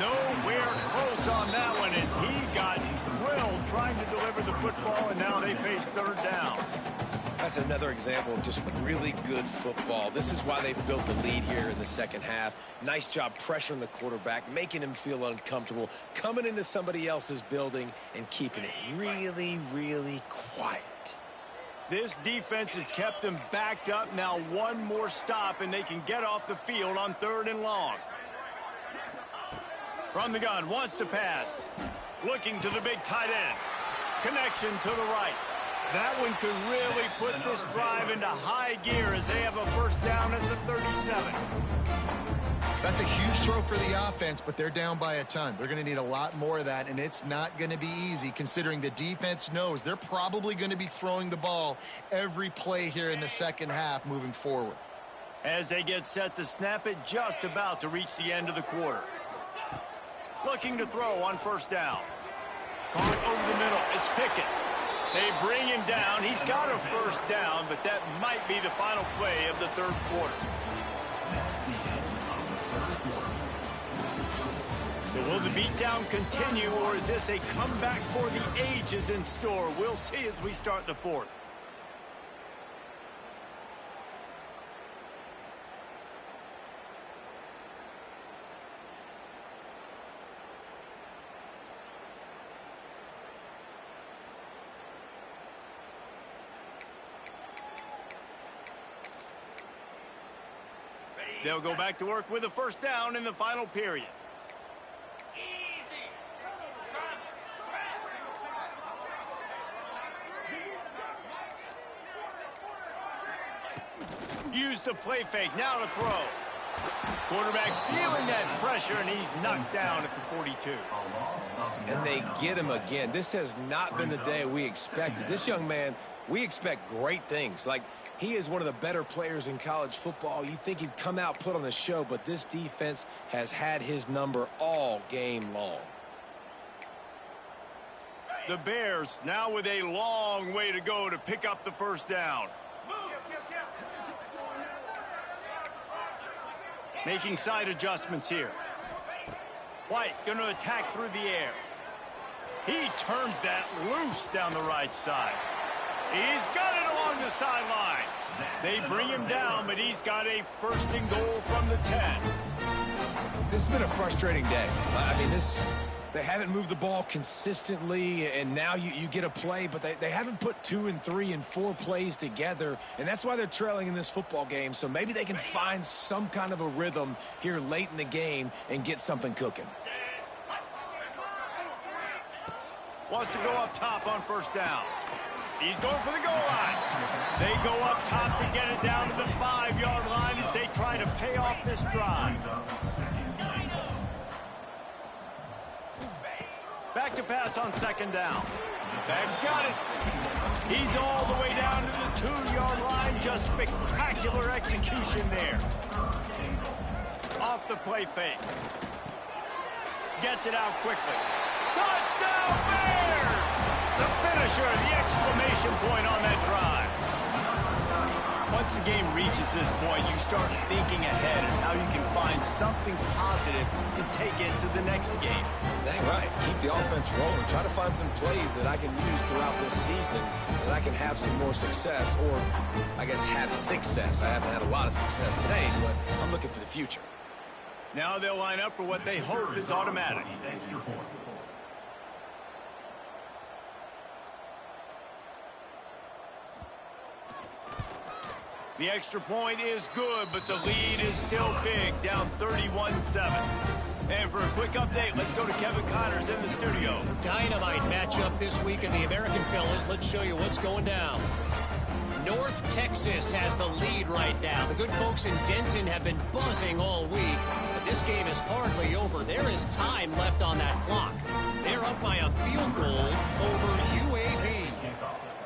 Nowhere close on that one as he got drilled trying to deliver the football, and now they face third down. That's another example of just really good football. This is why they built the lead here in the second half. Nice job pressuring the quarterback, making him feel uncomfortable, coming into somebody else's building and keeping it really, really quiet. This defense has kept them backed up. Now one more stop, and they can get off the field on 3rd and long. From the gun, wants to pass. Looking to the big tight end. Connection to the right. That one could really put this drive into high gear as they have a first down at the 37. That's a huge throw for the offense, but they're down by a ton. They're going to need a lot more of that, and it's not going to be easy considering the defense knows they're probably going to be throwing the ball every play here in the second half moving forward. As they get set to snap it, just about to reach the end of the quarter. Looking to throw on first down. Caught over the middle. It's Pickett. They bring him down. He's got a first down, but that might be the final play of the third quarter. So will the beatdown continue, or is this a comeback for the ages in store? We'll see as we start the fourth. They'll go back to work with a first down in the final period. Use the play fake, now to throw. Quarterback feeling that pressure, and he's knocked down at the 42. And they get him again. This has not been the day we expected. This young man, we expect great things. Like, he is one of the better players in college football. You think he'd come out, put on a show, but this defense has had his number all game long. The Bears now with a long way to go to pick up the first down. Making side adjustments here. White going to attack through the air. He turns that loose down the right side. He's got it along the sideline. They bring him down, but he's got a first and goal from the 10. This has been a frustrating day. I mean, they haven't moved the ball consistently, and now you get a play, but they haven't put 2 and 3 and 4 plays together, and that's why they're trailing in this football game. So maybe they can find some kind of a rhythm here late in the game and get something cooking. Wants to go up top on first down. He's going for the goal line. They go up top to get it down to the 5-yard line as they try to pay off this drive. Back to pass on second down. Bag's got it. He's all the way down to the 2-yard line. Just spectacular execution there. Off the play fake. Gets it out quickly. Touchdown Bears! The finisher, the exclamation point on that drive. Once the game reaches this point, you start thinking ahead and how you can find something positive to take it to the next game. Dang right. Keep the offense rolling. Try to find some plays that I can use throughout this season that I can have some more success, or I guess have success. I haven't had a lot of success today, but I'm looking for the future. Now they'll line up for what they hope is automatic. The extra point is good, but the lead is still big, down 31-7. And for a quick update, let's go to Kevin Connors in the studio. Dynamite matchup this week in the American, fellas. Let's show you what's going down. North Texas has the lead right now. The good folks in Denton have been buzzing all week, but this game is hardly over. There is time left on that clock. They're up by a field goal over UAB.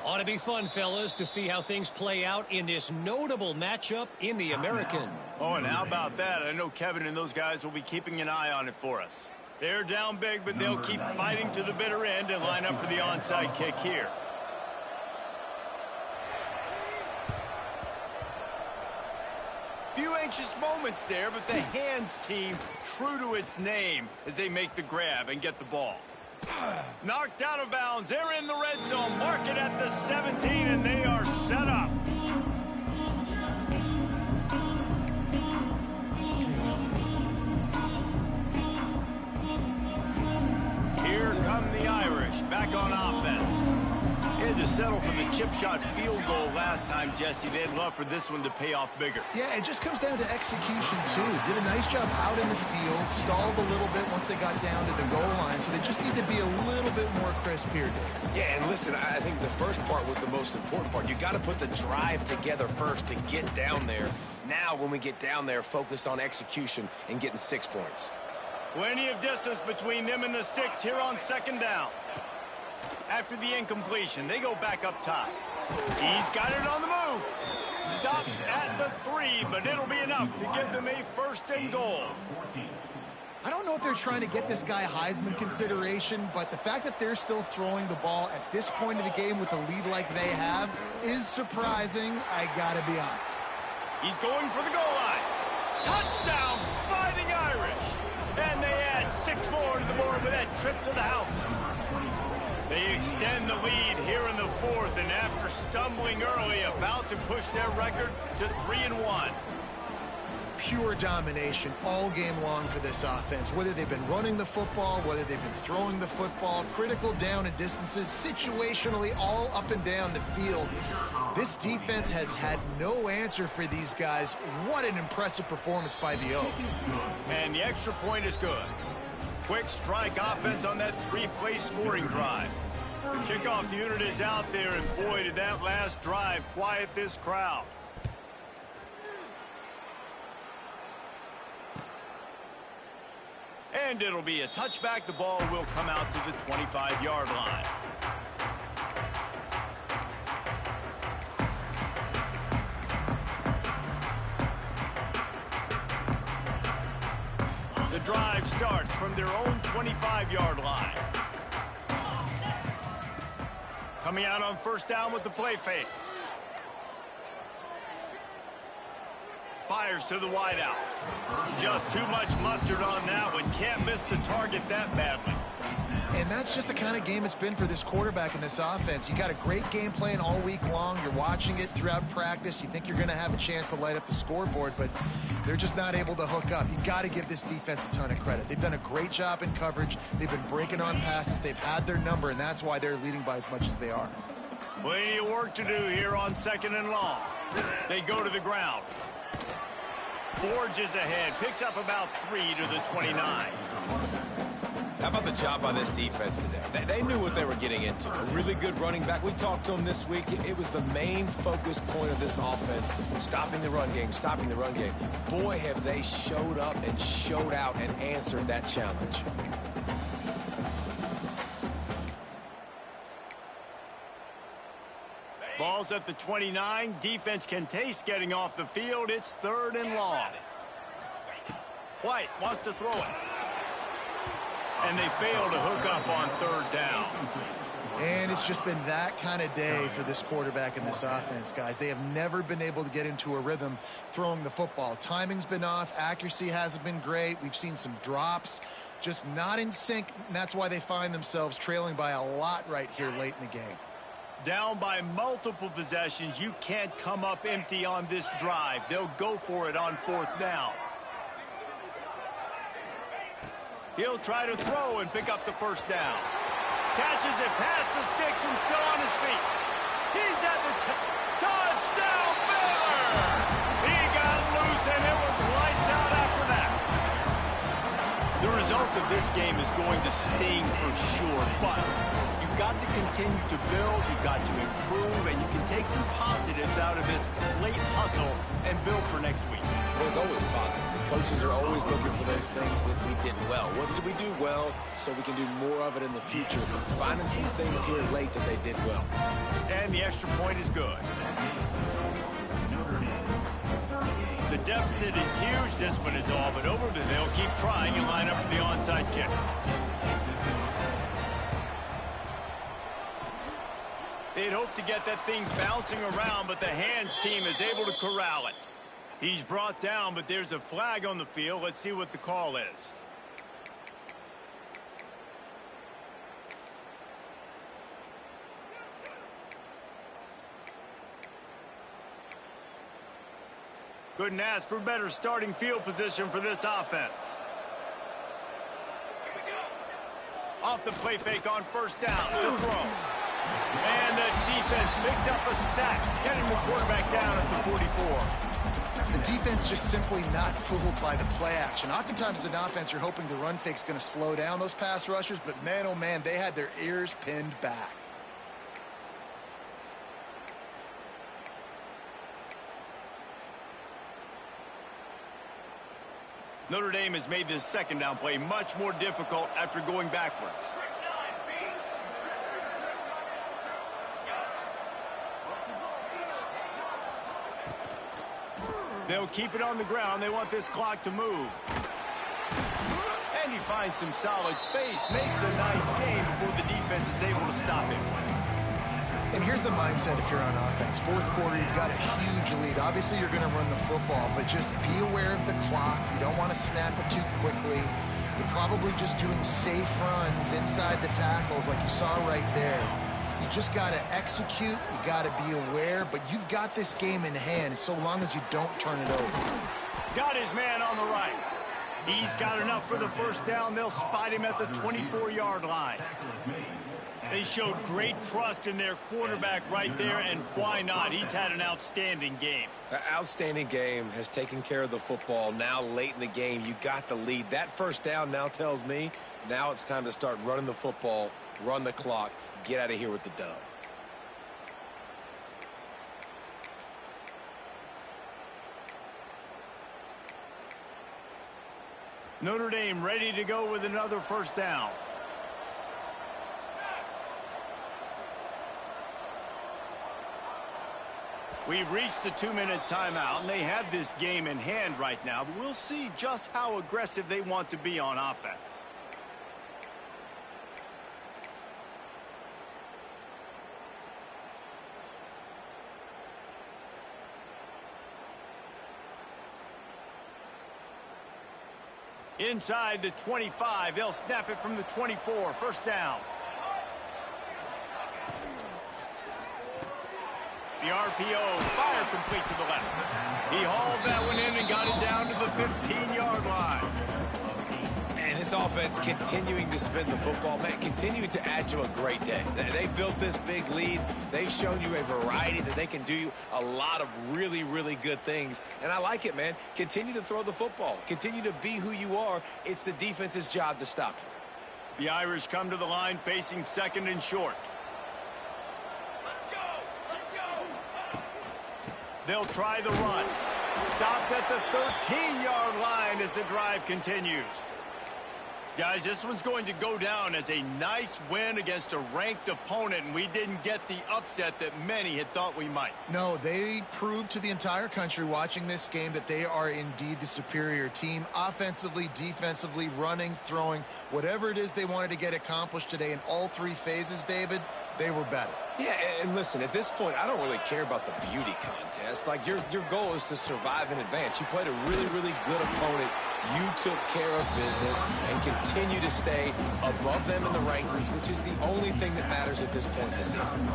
Ought to be fun, fellas, to see how things play out in this notable matchup in the American. Oh, and how about that? I know Kevin and those guys will be keeping an eye on it for us. They're down big, but they'll keep fighting to the bitter end and line up for the onside kick here. Few anxious moments there, but the hands team true to its name as they make the grab and get the ball. Knocked out of bounds. They're in the red zone. Mark it at the 17, and they are set up. Here come the Irish back on offense. They had to settle for the chip shot field goal last time, Jesse. They'd love for this one to pay off bigger. Yeah, it just comes down to execution, too. Did a nice job out in the field, stalled a little bit once they got down to the goal line, so they just need to be a little bit more crisp here, Dave. Yeah, and listen, I think the first part was the most important part. You got to put the drive together first to get down there. Now, when we get down there, focus on execution and getting 6 points. Plenty of distance between them and the sticks here on second down. After the incompletion, they go back up top. He's got it on the move. Stopped at the 3, but it'll be enough to give them a first and goal. I don't know if they're trying to get this guy Heisman consideration, but the fact that they're still throwing the ball at this point of the game with a lead like they have is surprising, I gotta be honest. He's going for the goal line. Touchdown, Fighting Irish. And they add 6 more to the board with that trip to the house. They extend the lead here in the 4th, and after stumbling early, about to push their record to 3-1. Pure domination all game long for this offense. Whether they've been running the football, whether they've been throwing the football, critical down and distances, situationally all up and down the field. This defense has had no answer for these guys. What an impressive performance by the O. And the extra point is good. Quick strike offense on that 3-play scoring drive. The kickoff unit is out there, and boy, did that last drive quiet this crowd. And it'll be a touchback. The ball will come out to the 25-yard line. The drive starts from their own 25-yard line. Coming out on first down with the play fake. Fires to the wideout. Just too much mustard on that one. Can't miss the target that badly. And that's just the kind of game it's been for this quarterback in this offense. You got a great game plan all week long. You're watching it throughout practice. You think you're going to have a chance to light up the scoreboard, but they're just not able to hook up. You got to give this defense a ton of credit. They've done a great job in coverage. They've been breaking on passes. They've had their number, and that's why they're leading by as much as they are. Plenty of work to do here on second and long. They go to the ground. Forges ahead, picks up about 3 to the 29. How about the job by this defense today? They knew what they were getting into. A really good running back. We talked to him this week. It was the main focus point of this offense. Stopping the run game, stopping the run game. Boy, have they showed up and showed out and answered that challenge. Ball's at the 29. Defense can taste getting off the field. It's 3rd and long. White wants to throw it. And they fail to hook up on 3rd down. And it's just been that kind of day for this quarterback and this offense, guys. They have never been able to get into a rhythm throwing the football. Timing's been off. Accuracy hasn't been great. We've seen some drops. Just not in sync, and that's why they find themselves trailing by a lot right here late in the game. Down by multiple possessions. You can't come up empty on this drive. They'll go for it on 4th down. He'll try to throw and pick up the 1st down. Catches it past the sticks and still on his feet. He's at the touchdown, Baylor! result of this game is going to sting for sure, but you've got to continue to build, you've got to improve, and you can take some positives out of this late hustle and build for next week. There's always positives. The coaches are always looking for those things that we did well. What did we do well so we can do more of it in the future? Finding some things here late that they did well. And the extra point is good. The deficit is huge. This one is all but over, but they'll keep trying and line up for the onside kick. They'd hope to get that thing bouncing around, but the hands team is able to corral it. He's brought down, but there's a flag on the field. Let's see what the call is. Couldn't ask for better starting field position for this offense. Off the play fake on first down. The throw. And the defense picks up a sack, getting the quarterback down at the 44. The defense just simply not fooled by the play action. Oftentimes as an offense, you're hoping the run fake's going to slow down those pass rushers, but man, oh man, they had their ears pinned back. Notre Dame has made this second down play much more difficult after going backwards. They'll keep it on the ground. They want this clock to move. And he finds some solid space, makes a nice game before the defense is able to stop him. And here's the mindset if you're on offense. Fourth quarter, you've got a huge lead. Obviously, you're going to run the football, but just be aware of the clock. You don't want to snap it too quickly. You're probably just doing safe runs inside the tackles like you saw right there. You just got to execute. You got to be aware, but you've got this game in hand so long as you don't turn it over. Got his man on the right. He's got enough for the first down. They'll spot him at the 24-yard line. They showed great trust in their quarterback right there, and why not? He's had an outstanding game. An outstanding game, has taken care of the football. Now late in the game, you got the lead. That first down now tells me now it's time to start running the football, run the clock, get out of here with the dub. Notre Dame ready to go with another first down. We've reached the 2-minute timeout, and they have this game in hand right now, but we'll see just how aggressive they want to be on offense. Inside the 25, they'll snap it from the 24, first down. The RPO, fire complete to the left. He hauled that one in and got it down to the 15-yard line. And this offense continuing to spin the football, man, continuing to add to a great day. They built this big lead. They've shown you a variety that they can do a lot of really, really good things. And I like it, man. Continue to throw the football. Continue to be who you are. It's the defense's job to stop you. The Irish come to the line facing second and short. They'll try the run. Stopped at the 13-yard line as the drive continues. Guys, this one's going to go down as a nice win against a ranked opponent, and we didn't get the upset that many had thought we might. No, they proved to the entire country watching this game that they are indeed the superior team. Offensively, defensively, running, throwing, whatever it is they wanted to get accomplished today in all three phases, David, they were better. Yeah, and listen, at this point, I don't really care about the beauty contest. Like, your goal is to survive in advance. You played a really, really good opponent. You took care of business and continue to stay above them in the rankings, which is the only thing that matters at this point in the season.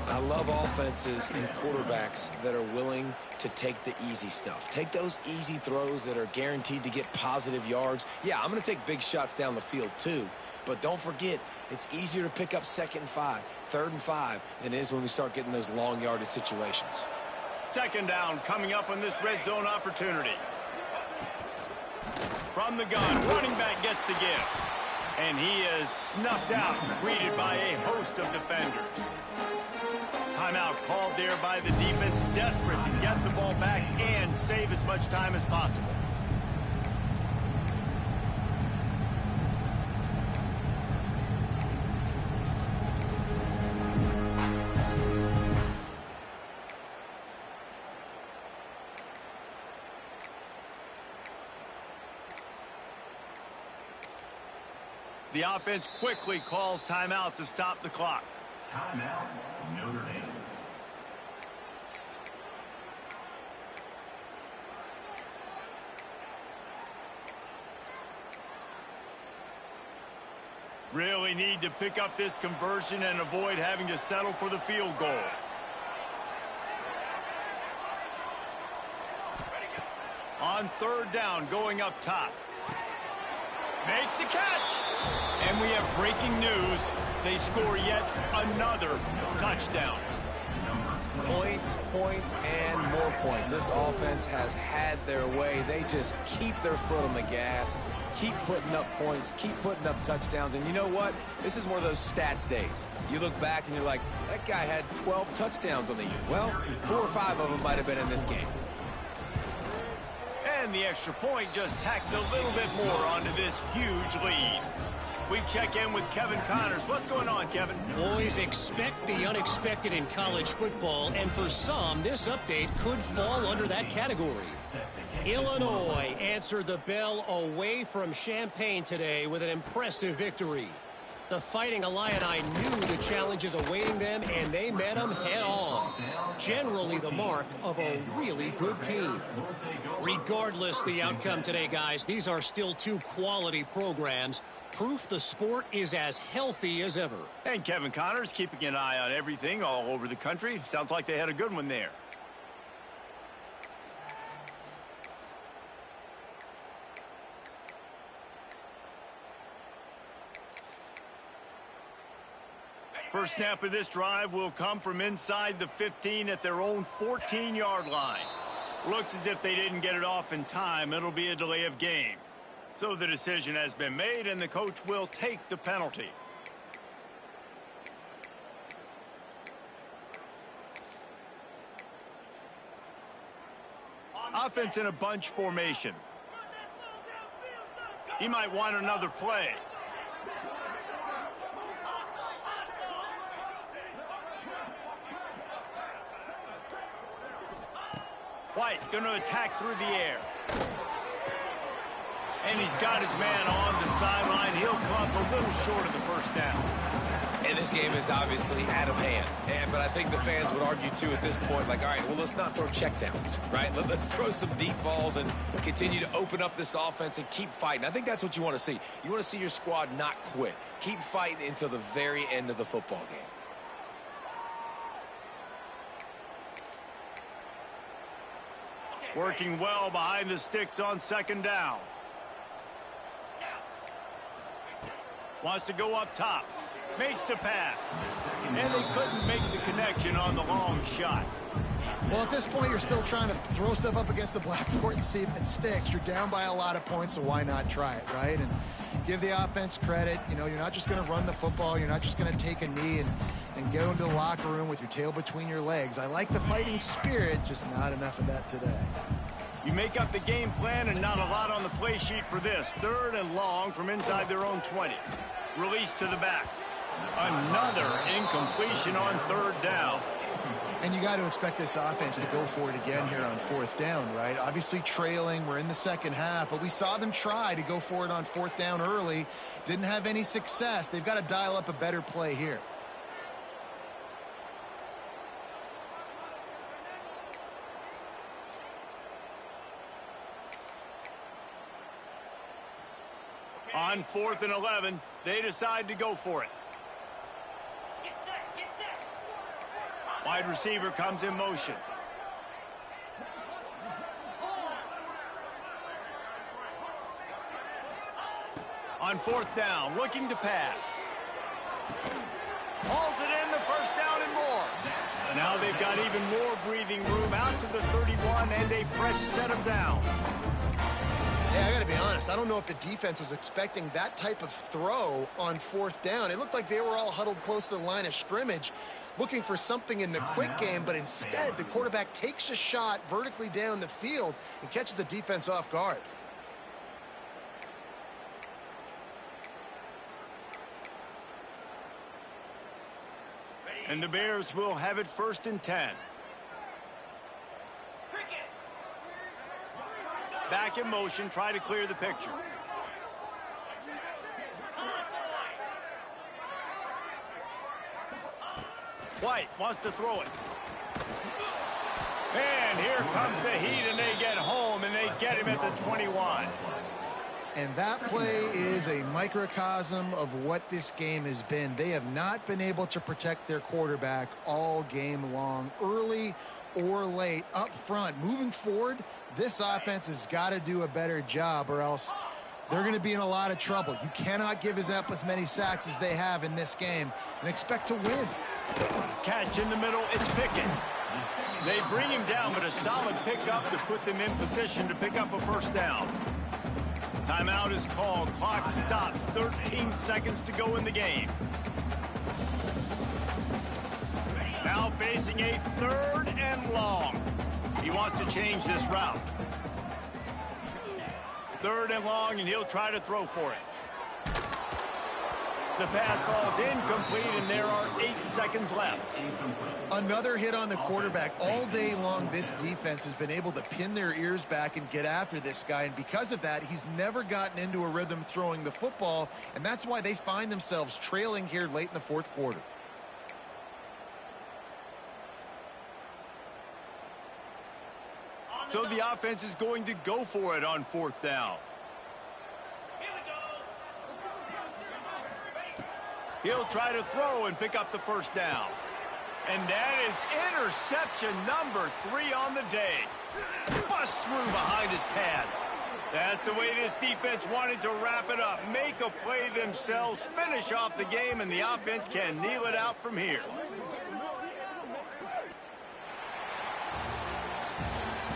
I love offenses and quarterbacks that are willing to take the easy stuff. Take those easy throws that are guaranteed to get positive yards. Yeah, I'm going to take big shots down the field too. But don't forget, it's easier to pick up 2nd and 5, 3rd and 5 than it is when we start getting those long yardage situations. Second down coming up on this red zone opportunity. From the gun, running back gets to give. And he is snuffed out, greeted by a host of defenders. Timeout called there by the defense, desperate to get the ball back and save as much time as possible. The offense quickly calls timeout to stop the clock. Timeout, Notre Dame. Really need to pick up this conversion and avoid having to settle for the field goal. On third down, going up top. Makes the catch. And we have breaking news. They score yet another touchdown. Points, points, and more points. This offense has had their way. They just keep their foot on the gas, keep putting up points, keep putting up touchdowns. And you know what? This is one of those stats days. You look back and you're like, that guy had 12 touchdowns on the year. Well, 4 or 5 of them might have been in this game. And the extra point just tacks a little bit more onto this huge lead. We check in with Kevin Connors. What's going on, Kevin? Boys, expect the unexpected in college football, and for some, this update could fall under that category. Illinois answered the bell away from Champaign today with an impressive victory. The Fighting Illini knew the challenges awaiting them, and they met them head-on. Generally the mark of a really good team. Regardless the outcome today, guys, these are still 2 quality programs. Proof the sport is as healthy as ever. And Kevin Connors keeping an eye on everything all over the country. Sounds like they had a good one there. First snap of this drive will come from inside the 15 at their own 14-yard line. Looks as if they didn't get it off in time. It'll be a delay of game. So the decision has been made, and the coach will take the penalty. Offense in a bunch formation. He might want another play. White going to attack through the air. And he's got his man on the sideline. He'll come up a little short of the first down. And this game is obviously out of hand. But I think the fans would argue, too, at this point, like, all right, well, let's not throw checkdowns, right? Let's throw some deep balls and continue to open up this offense and keep fighting. I think that's what you want to see. You want to see your squad not quit. Keep fighting until the very end of the football game. Working well behind the sticks on second down. Wants to go up top. Makes the pass. And they couldn't make the connection on the long shot. Well, at this point, you're still trying to throw stuff up against the blackboard and see if it sticks. You're down by a lot of points, so why not try it, right? And give the offense credit. You know, you're not just going to run the football. You're not just going to take a knee and go into the locker room with your tail between your legs. I like the fighting spirit, just not enough of that today. You make up the game plan and not a lot on the play sheet for this. 3rd and long from inside their own 20. Release to the back. Another incompletion on 3rd down. And you got to expect this offense to go for it again here on 4th down, right? Obviously trailing, we're in the second half, but we saw them try to go for it on 4th down early. Didn't have any success. They've got to dial up a better play here. On 4th and 11, they decide to go for it. Wide receiver comes in motion. On 4th down, looking to pass. Hauls it in, the first down and more. Now they've got even more breathing room out to the 31 and a fresh set of downs. Hey, I got to be honest. I don't know if the defense was expecting that type of throw on 4th down. It looked like they were all huddled close to the line of scrimmage, looking for something in the quick game, but instead the quarterback takes a shot vertically down the field and catches the defense off guard. And the Bears will have it 1st and 10. Back in motion, try to clear the picture. White wants to throw it. And here comes the heat, and they get home, and they get him at the 21. And that play is a microcosm of what this game has been. They have not been able to protect their quarterback all game long, early or late, up front. Moving forward, this offense has got to do a better job, or else they're going to be in a lot of trouble. You cannot give up as many sacks as they have in this game and expect to win. Catch in the middle, it's Pickett. They bring him down, but a solid pickup to put them in position to pick up a 1st down. Timeout is called. Clock stops. 13 seconds to go in the game. Now facing a 3rd and long. He wants to change this route. 3rd and long, and he'll try to throw for it. The pass falls incomplete, and there are 8 seconds left. Another hit on the quarterback. All day long, this defense has been able to pin their ears back and get after this guy, and because of that, he's never gotten into a rhythm throwing the football, and that's why they find themselves trailing here late in the 4th quarter. So the offense is going to go for it on 4th down. He'll try to throw and pick up the 1st down. And that is interception number 3 on the day. Bust through behind his pad. That's the way this defense wanted to wrap it up. Make a play themselves, finish off the game, and the offense can kneel it out from here.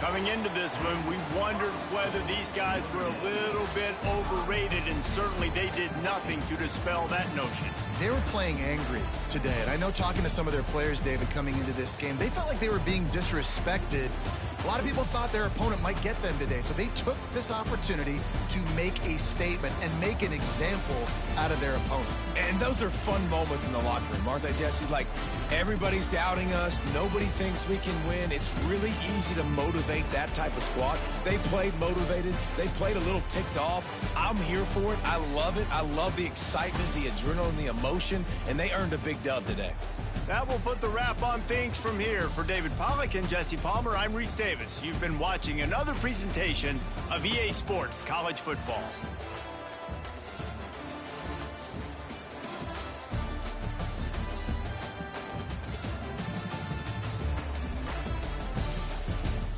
Coming into this one, we wondered whether these guys were a little bit overrated, and certainly they did nothing to dispel that notion. They were playing angry today, and I know talking to some of their players, David, coming into this game, they felt like they were being disrespected. A lot of people thought their opponent might get them today, so they took this opportunity to make a statement and make an example out of their opponent. And those are fun moments in the locker room, aren't they, Jesse? Like, everybody's doubting us. Nobody thinks we can win. It's really easy to motivate that type of squad. They played motivated. They played a little ticked off. I'm here for it. I love it. I love the excitement, the adrenaline, the emotion, and they earned a big dub today. That will put the wrap on things from here. For David Pollack and Jesse Palmer, I'm Reese Davis. You've been watching another presentation of EA Sports College Football.